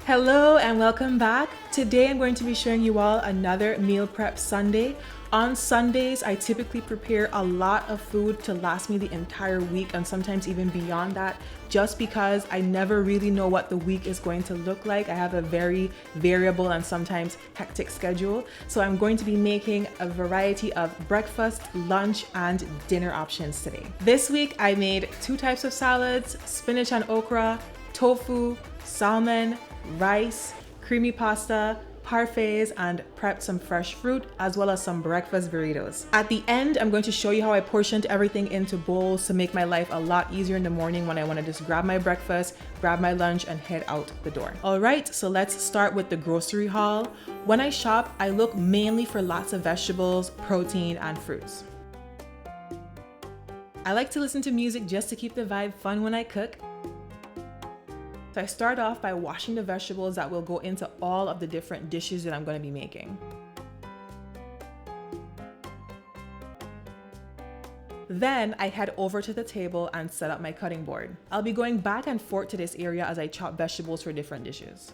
Hello and welcome back. Today I'm going to be showing you all another meal prep Sunday. On Sundays, I typically prepare a lot of food to last me the entire week and sometimes even beyond that, just because I never really know what the week is going to look like. I have a very variable and sometimes hectic schedule. So I'm going to be making a variety of breakfast, lunch, and dinner options today. This week, I made 2 types of salads, spinach and okra, tofu, salmon, rice, creamy pasta, parfaits, and prepped some fresh fruit as well as some breakfast burritos. At the end, I'm going to show you how I portioned everything into bowls to make my life a lot easier in the morning when I want to just grab my breakfast, grab my lunch, and head out the door. All right, so let's start with the grocery haul. When I shop, I look mainly for lots of vegetables, protein, and fruits. I like to listen to music just to keep the vibe fun when I cook. So I start off by washing the vegetables that will go into all of the different dishes that I'm going to be making. Then I head over to the table and set up my cutting board. I'll be going back and forth to this area as I chop vegetables for different dishes.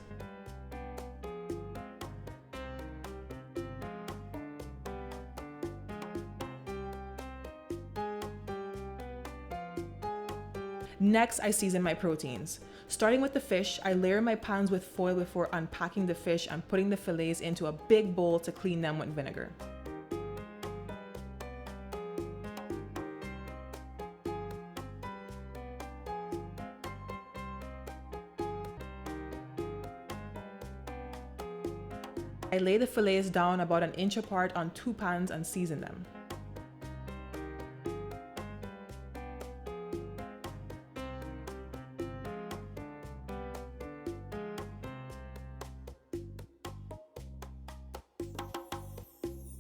Next, I season my proteins. Starting with the fish, I layer my pans with foil before unpacking the fish and putting the fillets into a big bowl to clean them with vinegar. I lay the fillets down about an inch apart on 2 pans and season them.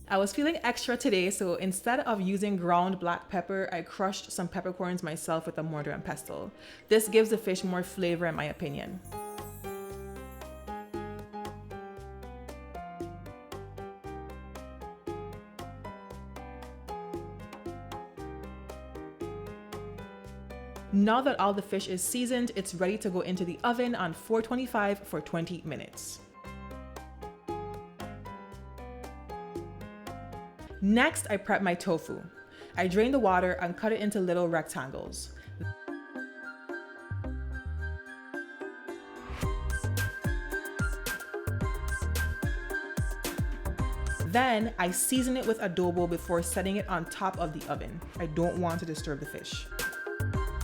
I was feeling extra today, so instead of using ground black pepper, I crushed some peppercorns myself with a mortar and pestle. This gives the fish more flavor in my opinion. Now that all the fish is seasoned, it's ready to go into the oven on 425 for 20 minutes. Next, I prep my tofu. I drain the water and cut it into little rectangles. Then, I season it with adobo before setting it on top of the oven. I don't want to disturb the fish.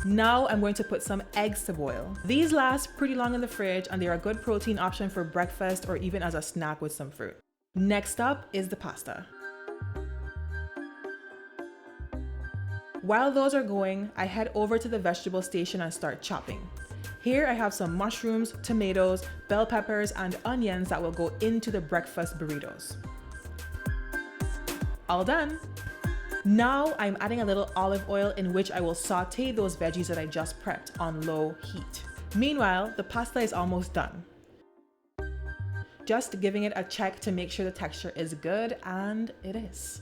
Now I'm going to put some eggs to boil. These last pretty long in the fridge and they're a good protein option for breakfast or even as a snack with some fruit. Next up is the pasta. While those are going, I head over to the vegetable station and start chopping. Here I have some mushrooms, tomatoes, bell peppers, and onions that will go into the breakfast burritos. All done. Now I'm adding a little olive oil in which I will saute those veggies that I just prepped on low heat. Meanwhile, the pasta is almost done. Just giving it a check to make sure the texture is good, and it is.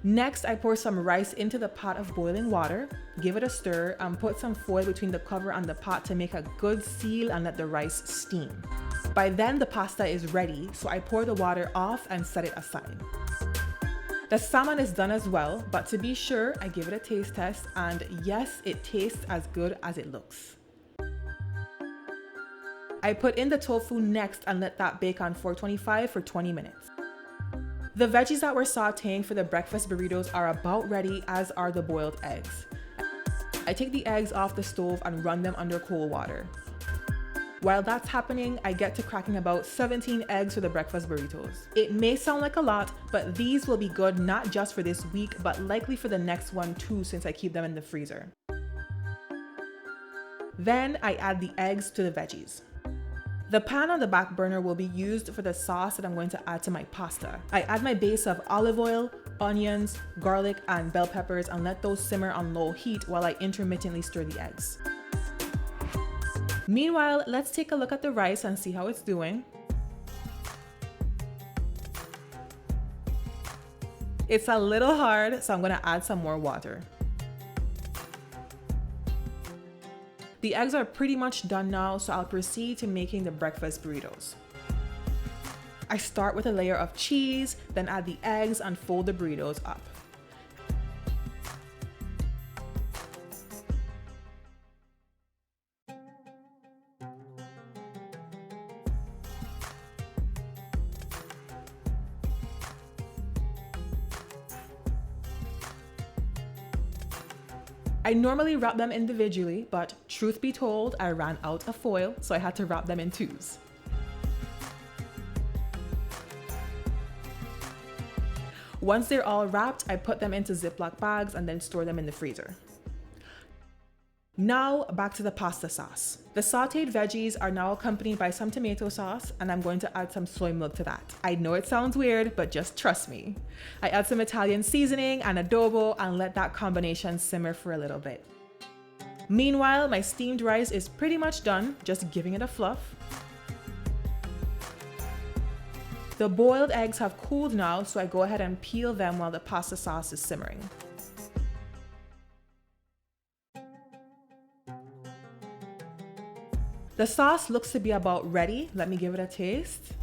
Next, I pour some rice into the pot of boiling water, give it a stir, and put some foil between the cover and the pot to make a good seal and let the rice steam. By then, the pasta is ready, so I pour the water off and set it aside. The salmon is done as well, but to be sure, I give it a taste test, and yes, it tastes as good as it looks. I put in the tofu next and let that bake on 425 for 20 minutes. The veggies that we're sauteing for the breakfast burritos are about ready, as are the boiled eggs. I take the eggs off the stove and run them under cold water. While that's happening, I get to cracking about 17 eggs for the breakfast burritos. It may sound like a lot, but these will be good not just for this week, but likely for the next one too, since I keep them in the freezer. Then I add the eggs to the veggies. The pan on the back burner will be used for the sauce that I'm going to add to my pasta. I add my base of olive oil, onions, garlic, and bell peppers and let those simmer on low heat while I intermittently stir the eggs. Meanwhile, let's take a look at the rice and see how it's doing. It's a little hard, so I'm gonna add some more water. The eggs are pretty much done now, so I'll proceed to making the breakfast burritos. I start with a layer of cheese, then add the eggs and fold the burritos up. I normally wrap them individually, but truth be told, I ran out of foil, so I had to wrap them in twos. Once they're all wrapped, I put them into Ziploc bags and then store them in the freezer. Now back to the pasta sauce. The sauteed veggies are now accompanied by some tomato sauce, and I'm going to add some soy milk to that. I know it sounds weird, but just trust me. I add some Italian seasoning and adobo and let that combination simmer for a little bit. Meanwhile, my steamed rice is pretty much done, just giving it a fluff. The boiled eggs have cooled now, so I go ahead and peel them while the pasta sauce is simmering. The sauce looks to be about ready. Let me give it a taste.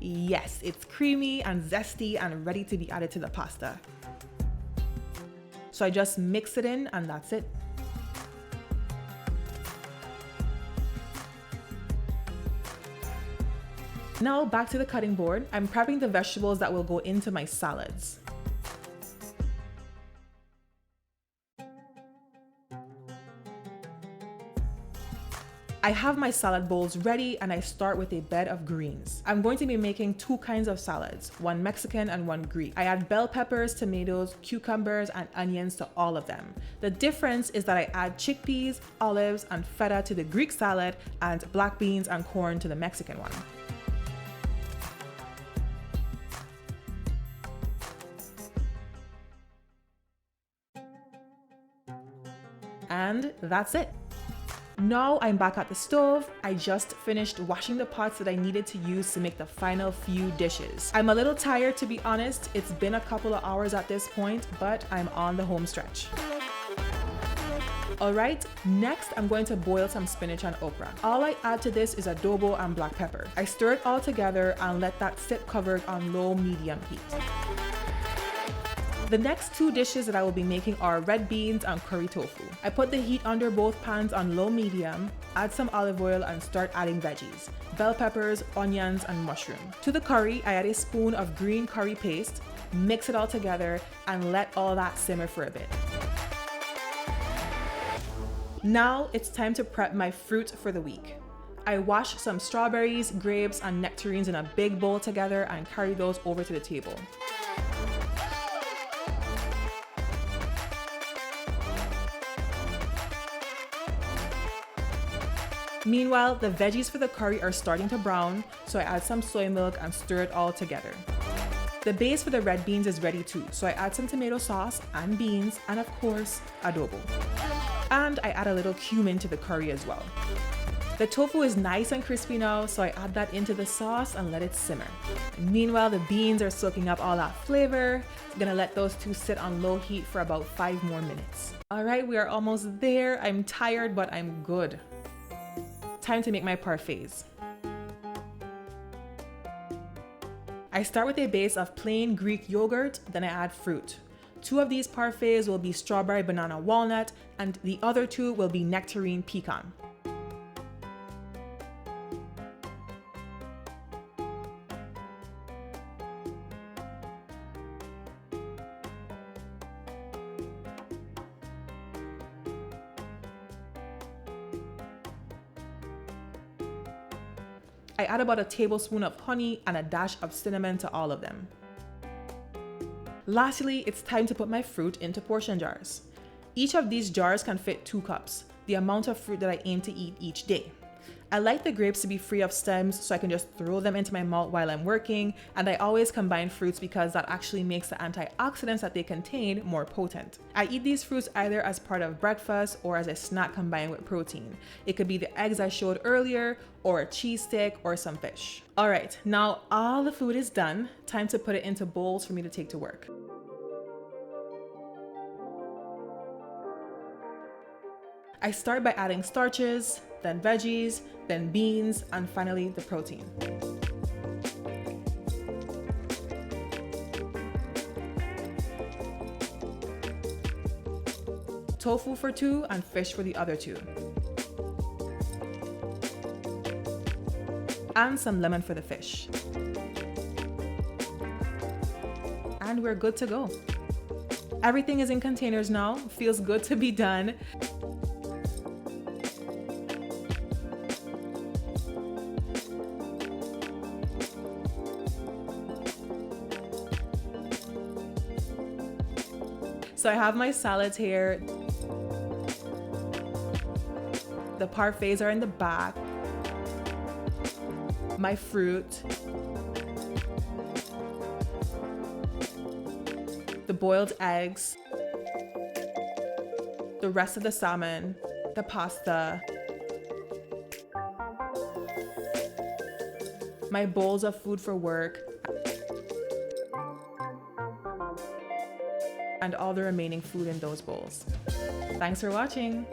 Yes, it's creamy and zesty and ready to be added to the pasta. So I just mix it in and that's it. Now back to the cutting board. I'm prepping the vegetables that will go into my salads. I have my salad bowls ready and I start with a bed of greens. I'm going to be making two kinds of salads, one Mexican and one Greek. I add bell peppers, tomatoes, cucumbers, and onions to all of them. The difference is that I add chickpeas, olives, and feta to the Greek salad and black beans and corn to the Mexican one. And that's it. Now I'm back at the stove. I just finished washing the pots that I needed to use to make the final few dishes. I'm a little tired, to be honest. It's been a couple of hours at this point, but I'm on the home stretch. Alright, next I'm going to boil some spinach and okra. All I add to this is adobo and black pepper. I stir it all together and let that sit covered on low-medium heat. The next two dishes that I will be making are red beans and curry tofu. I put the heat under both pans on low-medium, add some olive oil and start adding veggies, bell peppers, onions, and mushroom. To the curry, I add a spoon of green curry paste, mix it all together, and let all that simmer for a bit. Now it's time to prep my fruit for the week. I wash some strawberries, grapes, and nectarines in a big bowl together and carry those over to the table. Meanwhile, the veggies for the curry are starting to brown, so I add some soy milk and stir it all together. The base for the red beans is ready too, so I add some tomato sauce and beans and of course, adobo. And I add a little cumin to the curry as well. The tofu is nice and crispy now, so I add that into the sauce and let it simmer. Meanwhile, the beans are soaking up all that flavor. I'm gonna let those two sit on low heat for about 5 more minutes. All right, we are almost there. I'm tired, but I'm good. Time to make my parfaits. I start with a base of plain Greek yogurt, then I add fruit. 2 of these parfaits will be strawberry banana walnut, and the other 2 will be nectarine pecan. I add about a tablespoon of honey and a dash of cinnamon to all of them. Lastly, it's time to put my fruit into portion jars. Each of these jars can fit 2 cups, the amount of fruit that I aim to eat each day. I like the grapes to be free of stems so I can just throw them into my mouth while I'm working, and I always combine fruits because that actually makes the antioxidants that they contain more potent. I eat these fruits either as part of breakfast or as a snack combined with protein. It could be the eggs I showed earlier, or a cheese stick, or some fish. All right, now all the food is done. Time to put it into bowls for me to take to work. I start by adding starches, then veggies, then beans, and finally the protein. Tofu for 2 and fish for the other 2. And some lemon for the fish. And we're good to go. Everything is in containers now. Feels good to be done. So I have my salads here. The parfaits are in the back. My fruit. The boiled eggs. The rest of the salmon. The pasta. My bowls of food for work. And all the remaining food in those bowls. Thanks for watching.